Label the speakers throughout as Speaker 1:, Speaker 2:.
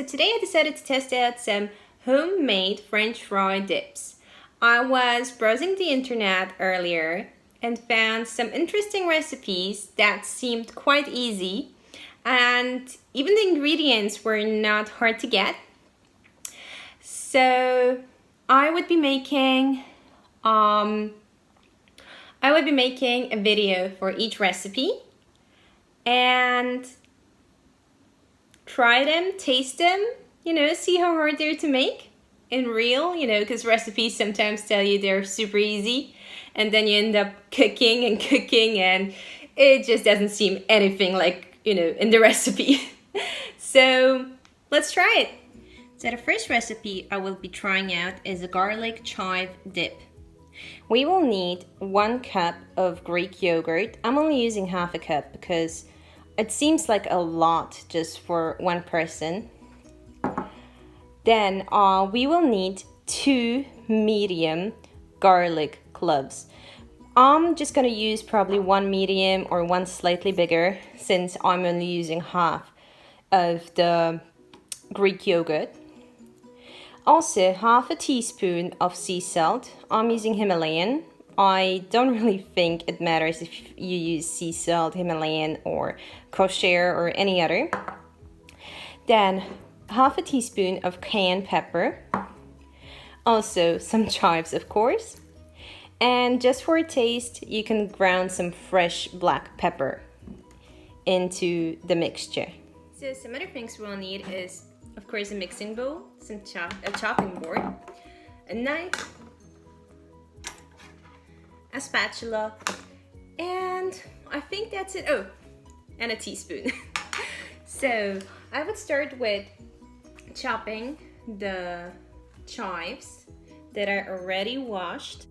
Speaker 1: today I decided to test out some homemade French fry dips. I was browsing the internet earlier and found some interesting recipes that seemed quite easy, and even the ingredients were not hard to get. So I would be making a video for each recipe and try them, taste them, see how hard they're to make in real, because recipes sometimes tell you they're super easy and then you end up cooking and it just doesn't seem anything like, in the recipe. So let's try it. So the first recipe I will be trying out is a garlic-chive dip. We will need 1 cup of Greek yogurt. I'm only using half a cup because it seems like a lot just for one person. Then we will need 2 medium garlic cloves. I'm just gonna use probably 1 medium or 1 slightly bigger since I'm only using half of the Greek yogurt. Also, half a teaspoon of sea salt. I'm using Himalayan. I don't really think it matters if you use sea salt, Himalayan, or kosher, or any other. Then, half a teaspoon of cayenne pepper. Also, some chives, of course. And just for a taste, you can ground some fresh black pepper into the mixture. So, some other things we'll need is, of course, a mixing bowl, a chopping board, a knife, a spatula, and I think that's it. Oh, and a teaspoon. So I would start with chopping the chives that are already washed.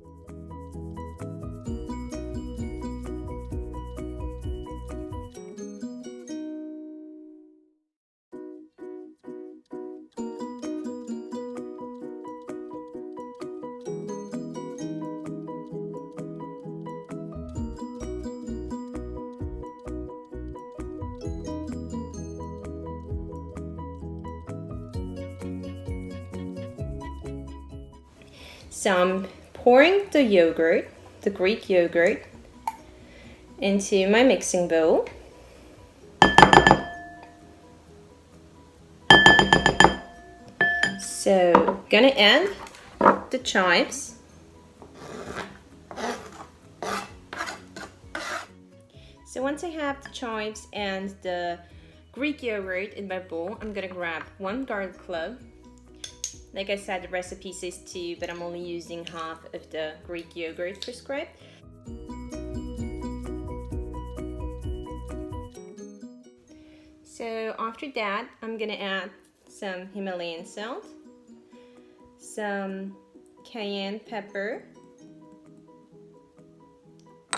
Speaker 1: So I'm pouring the yogurt, the Greek yogurt, into my mixing bowl. So gonna add the chives. So once I have the chives and the Greek yogurt in my bowl, I'm gonna grab 1 garlic clove. Like I said, the recipe says 2, but I'm only using half of the Greek yogurt prescribed. So after that, I'm gonna add some Himalayan salt, some cayenne pepper.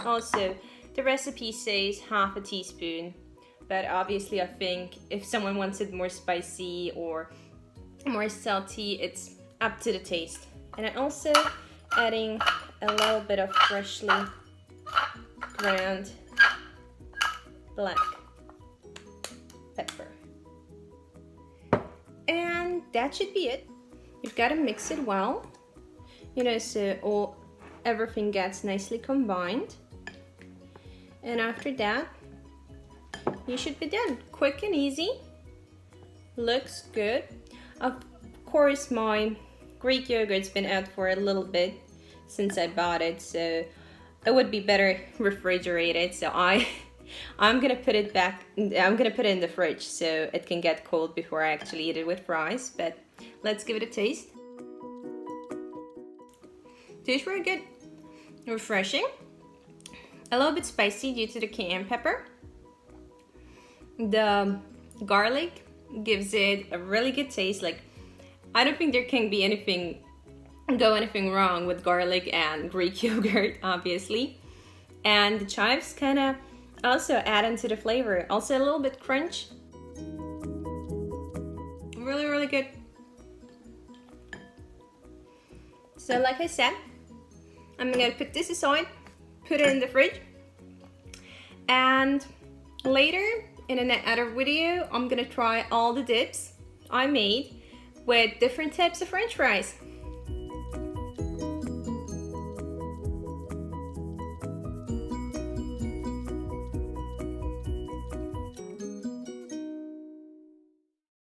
Speaker 1: Also, the recipe says half a teaspoon, but obviously I think if someone wants it more spicy or more salty, it's up to the taste. And I'm also adding a little bit of freshly ground black pepper. And that should be it. You've got to mix it well, so everything gets nicely combined. And after that, you should be done. Quick and easy. Looks good. Of course, my Greek yogurt's been out for a little bit since I bought it, so it would be better refrigerated. So I'm gonna put it back. I'm gonna put it in the fridge so it can get cold before I actually eat it with fries. But let's give it a taste. Tastes very good, refreshing. A little bit spicy due to the cayenne pepper. The garlic gives it a really good taste. Like, I don't think there can be anything wrong with garlic and Greek yogurt, obviously. And the chives kind of also add into the flavor. Also a little bit crunch. Really, really good. So like I said, I'm gonna put this aside, put it in the fridge, and later in another video I'm gonna try all the dips I made with different types of French fries.